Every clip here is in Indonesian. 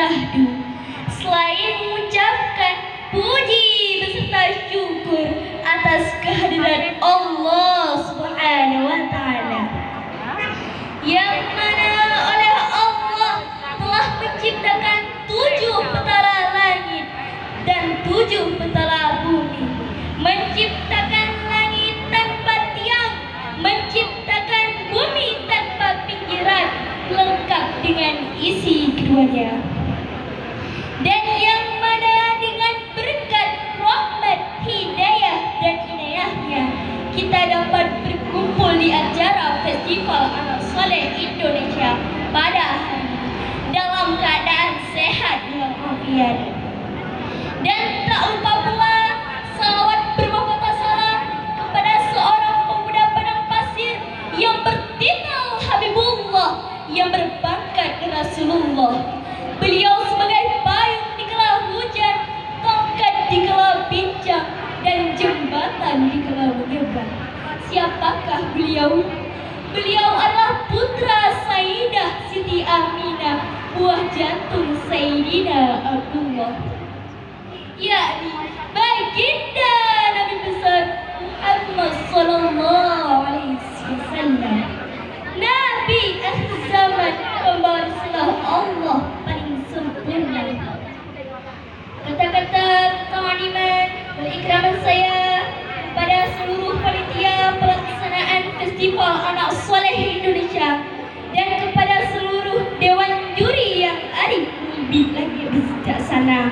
syahdu. Selain mengucapkan puji beserta syukur atas kehadiran Allah Subhanahu wa Ta'ala, yang mana oleh Allah telah menciptakan 7 petala langit dan 7 petala bumi, menciptakan langit tanpa tiang, menciptakan bumi tanpa pinggiran, lengkap dengan isi keduanya. Dan yang mana dengan berkat rahmat, hidayah dan inayahnya, kita dapat berkumpul di acara Festival Anak Soleh Indonesia pada hari ini dalam keadaan sehat walafiat. Dan tak lupa pula salawat bermahkota salam kepada seorang pemuda padang pasir yang bertitel Habibullah, yang berpangkat Rasulullah. Beliau sebagai payung di kala hujan, tongkat di kala bincang, dan jembatan di kala menyeberang. Siapakah beliau? Beliau adalah putra Sayyidah Siti Aminah, buah jantung Sayyidina Abdullah, yakni baginda Nabi besar Muhammad sallallahu alaihi wasallam, Nabi akhir zaman, pembawa risalah Allah paling sempurna. Kata-kata ta'liman dan ikraman saya kepada seluruh panitia pelaksanaan Festival Anak Soleh Indonesia dan kepada seluruh dewan juri yang arif lagi bijaksana,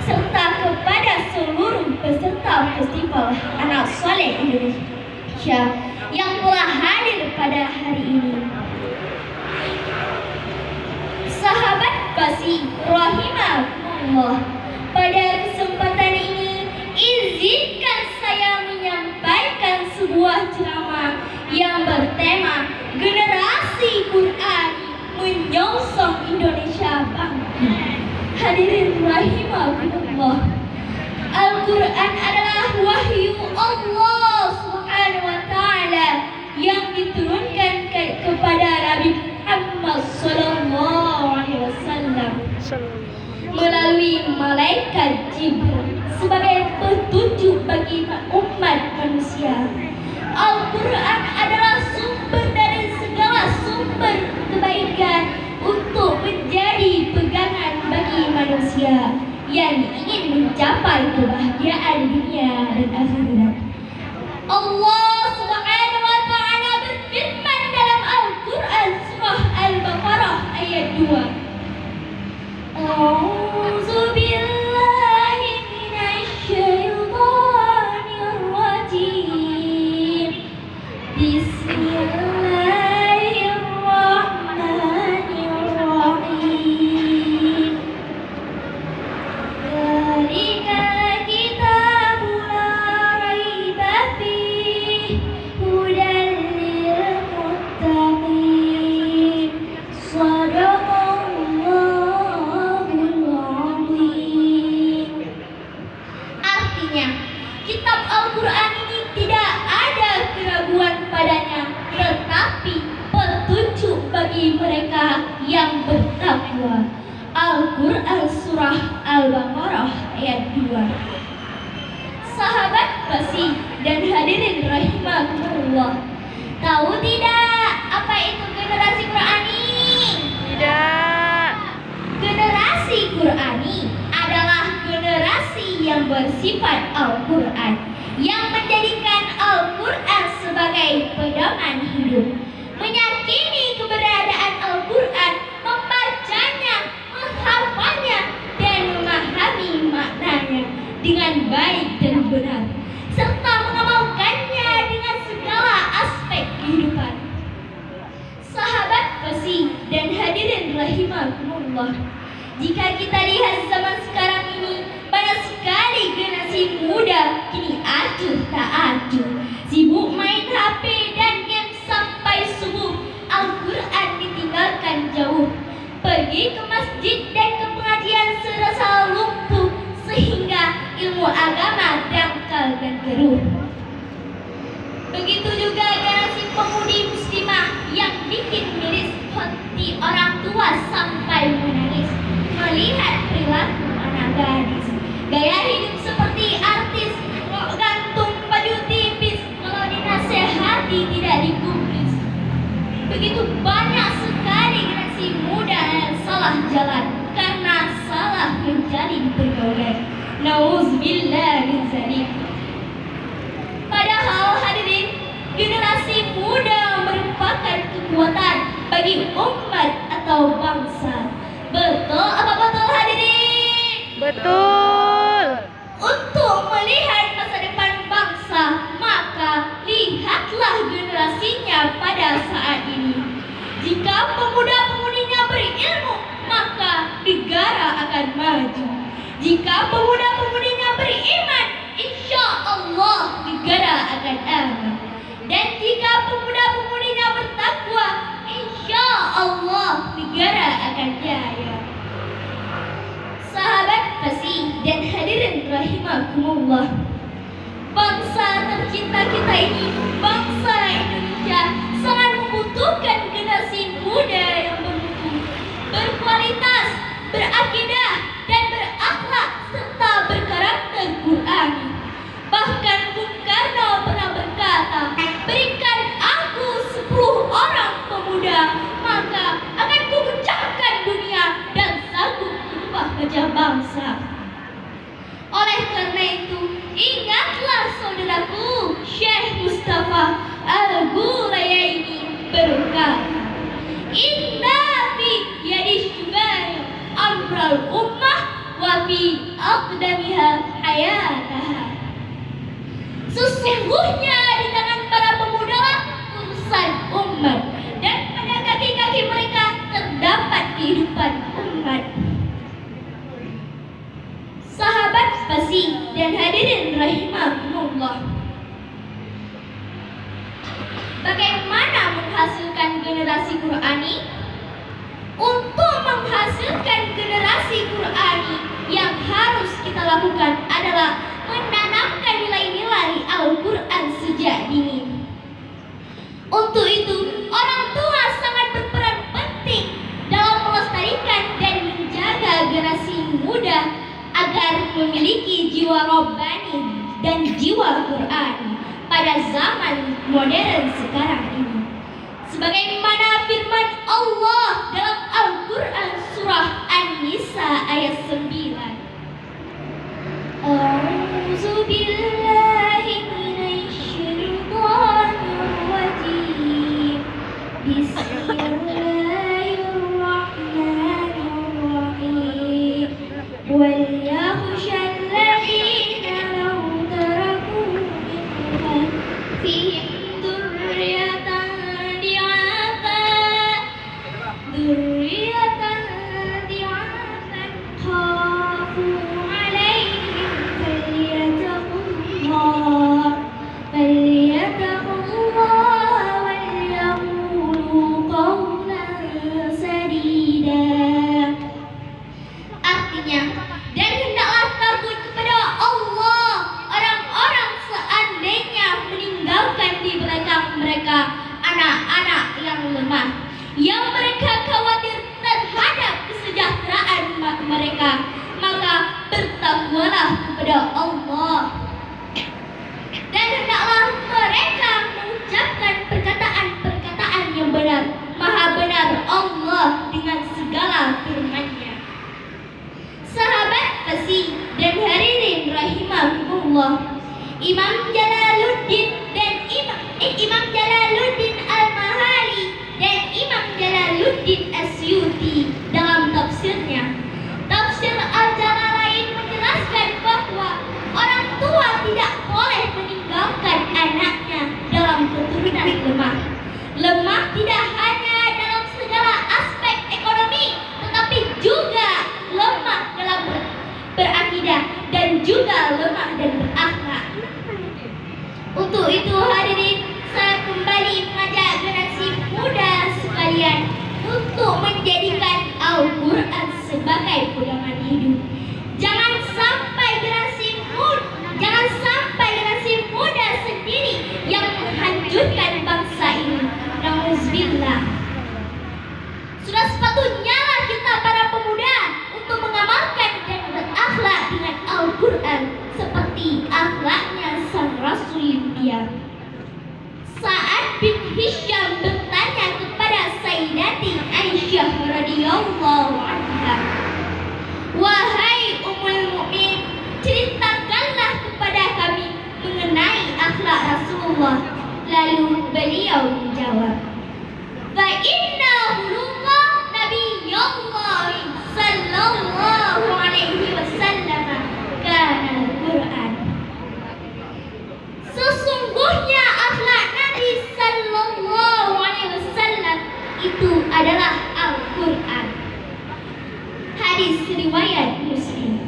serta kepada seluruh peserta Festival Anak Soleh Indonesia yang telah hadir pada hari ini. Sahabat Basi rahimahullah, pada kesempatan ini izinkan saya menyampaikan sebuah ceramah yang bertema Generasi Quran Menyongsong Indonesia Bangkit. Hadirin rahimahullah, Al-Quran adalah wahyu Allah Subhanahu wa Ta'ala yang diturunkan kepada Nabi Muhammad sallallahu alaihi wasallam melalui malaikat Jibril sebagai petunjuk bagi umat manusia. Al-Quran adalah sumber dari segala sumber kebaikan untuk menjadi pegangan bagi manusia yang ingin mencapai kebahagiaan dunia dan akhirat. Allah Subhanahu wa Ta'ala berfirman dalam Al-Quran surah Al-Baqarah ayat 2. A'udzu billahi minasyaitonir rajim. Bismillahirrahmanirrahim. Dzalika kitabul la raiba fihi hudan lil muttaqin. Shadaqallahul azim. Artinya, kitab Al-Quran ini tidak ada keraguan padanya, tetapi petunjuk bagi mereka yang bertakwa. Al-Quran surah Al-Baqarah ayat 2. Sahabat Basi dan hadirin rahimahullah, tahu tidak apa itu generasi Qurani? Tidak. Generasi Qurani adalah generasi yang bersifat Al-Quran, yang menjadikan Al-Quran sebagai pedoman hidup, meyakini keberadaan Al-Quran, membacanya, menghafalnya, dan memahami maknanya dengan baik dan benar, serta mengamalkannya dengan segala aspek kehidupan. Sahabat Basi dan hadirin rahimahumullah, jika kita lihat zaman sekarang ini, banyak sekali generasi muda kini acuh tak acuh, sibuk main HP dan game sampai subuh. Al-Quran ditinggalkan jauh, pergi ke masjid dan ke pengajian serasa lumpuh, sehingga ilmu agama dangkal dan keruh. Begitu juga generasi pemudi muslimah yang bikin miris hati orang tua sampai menangis, melihat perilaku anak gadis, gaya hidup seperti artis, rok gantung baju tipis, kalau dinasehati tidak digubris. Begitu banyak sekali generasi muda yang salah jalan karena salah menjadi pergaulan. Nauzubillah min dzalik. Padahal hadirin, generasi muda merupakan kekuatan bagi umat atau bangsa. Betul apa betul hadirin? Betul. Untuk melihat masa depan bangsa, maka lihatlah generasinya pada saat ini. Jika pemuda-pemudinya berilmu, maka negara akan maju. Jika pemuda-pemudinya beriman, insya Allah negara akan aman. Dan jika pemuda-pemudinya bertakwa, insya Allah negara akan jaya. Sahabat fasih dan hadirin rahimakumullah, bangsa tercinta kita ini, bangsa Indonesia, sangat membutuhkan generasi muda yang bermutu, berkualitas, berakidah, dan berakhlak serta berkarakter Qur'ani. Bahkan Bung Karno pernah berkata, berikan aku 10 orang pemuda, maka akan kupecahkan dunia dan sanggup merubah wajah bangsa. Oleh karena itu, ingatlah saudaraku Syekh Mustafa Al-Ghurayaini berkata, inna fi yadi syubay amral ummah wa fi aqdamiha hayataha. Sesungguhnya di tangan para pemuda lah urusan umat, dan pada kaki-kaki mereka terdapat kehidupan umat. Sahabat fasih dan hadirin rahimakumullah, bagaimana menghasilkan generasi Qur'ani? Untuk menghasilkan generasi Qur'ani, yang harus kita lakukan adalah menanamkan nilai-nilai Al-Quran sejak dini. Untuk itu, orang tua sangat berperan penting dalam melestarikan dan menjaga generasi muda agar memiliki jiwa robbani dan jiwa Qur'ani pada zaman modern sekarang ini. Sebagaimana firman Allah dalam Al-Quran surah An-Nisa ayat 9. A'udzu billahi minasy syaithanir rajim. Bismillahirrahmanirrahim. Wal yakhshal ladzina law taraku min khalfihim dzurriyyatan khafu 'alaihim falyattaqullah wal yaqulu qawlan sadida. Artinya, dan hendaklah takut kepada Allah orang-orang seandainya meninggalkan di belakang mereka anak-anak yang lemah, yang mereka khawatir terhadap kesejahteraan mereka, maka bertakwalah kepada Allah. Dan hendaklah mereka mengucapkan perkataan-perkataan yang benar. Maha benar Allah dengan segala firman-Nya. Sahabat fasih dan hadirin rahimakumullah, Imam Jalaluddin Al-Mahali dan Imam Jalaluddin Asyuti dalam tafsirnya, Tafsir Al-Jalalain, menjelaskan bahwa orang tua tidak boleh meninggalkan anaknya dalam keturunan lemah. Lemah tidak hanya dalam segala aspek ekonomi, tetapi juga lemah dalam berakidah dan juga lemah dan berakhlak. Wahai Ummul Mukmin, ceritakanlah kepada kami mengenai akhlak Rasulullah. Lalu beliau menjawab, fa inna khuluqa Nabiyullah sallallahu alaihi wasallam kana Al-Qur'an. Sesungguhnya akhlak Nabi sallallahu alaihi wasallam itu adalah Al-Qur'an. Hadis riwayat Muslim.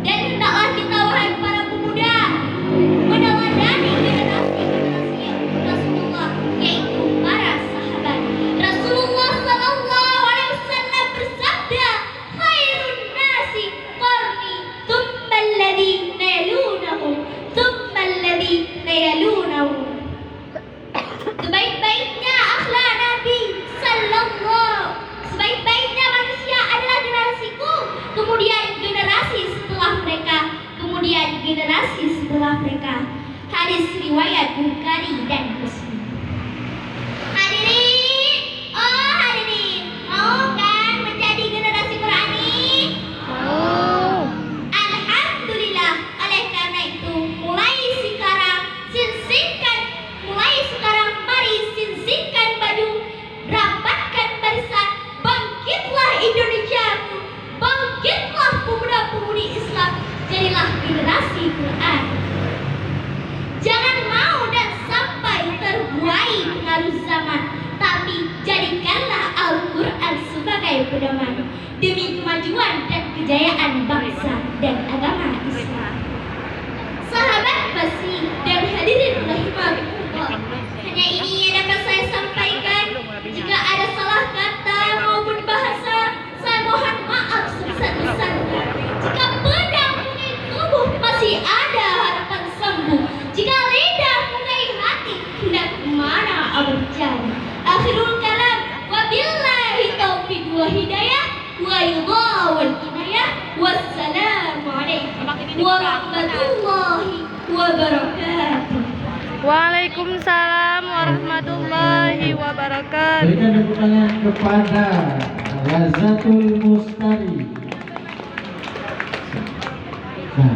Dan hendaklah kita, wahai para pemuda, meneladani generasi Rasulullah, yaitu para sahabat. Rasulullah sallallahu alaihi wasallam bersabda, khairun nasi qarni, tsumma alladhina yalunahum, tsumma alladhina yalunahum. Sebaik-baiknya akhlak Nabi sebaik-baiknya manusia adalah generasiku, kemudian generasi setelah mereka, kemudian generasi setelah mereka. Hadis riwayat Bukhari dan Muslim. Hadirin, oh hadirin, mau kan menjadi generasi Qurani? Oh. Alhamdulillah. Oleh karena itu, mulai sekarang mari sinsingkan baju, rapatkan barisan, bangkitlah Indonesia, bangkitlah pemuda-pemudi Islam, jadilah generasi Quran. Jangan mau dan sampai terbuai pengaruh zaman, tapi jadikanlah Al-Quran sebagai pedoman demi kemajuan dan kejayaan bangsa dan agama Islam. Sahabat Basi dan hadirin rahimahumullah, hanya ini yang dapat saya sampaikan. Jika ada salah kata maupun bahasa, saya mohon maaf sebesar-besarnya. Jika pedang mengenai tubuh masih ada harapan sembuh, jika lidah mengenai hati hendak kemana berjalan. Akhirul kalam, wabillahi taufiq wa hidayah, wa yudhawal inayah. Wassalamualaikum warahmatullahi wabarakatuh. Waalaikumsalam warahmatullahi wabarakatuh. Berikan tepuk tangan kepada Razatul Mustari. Nah,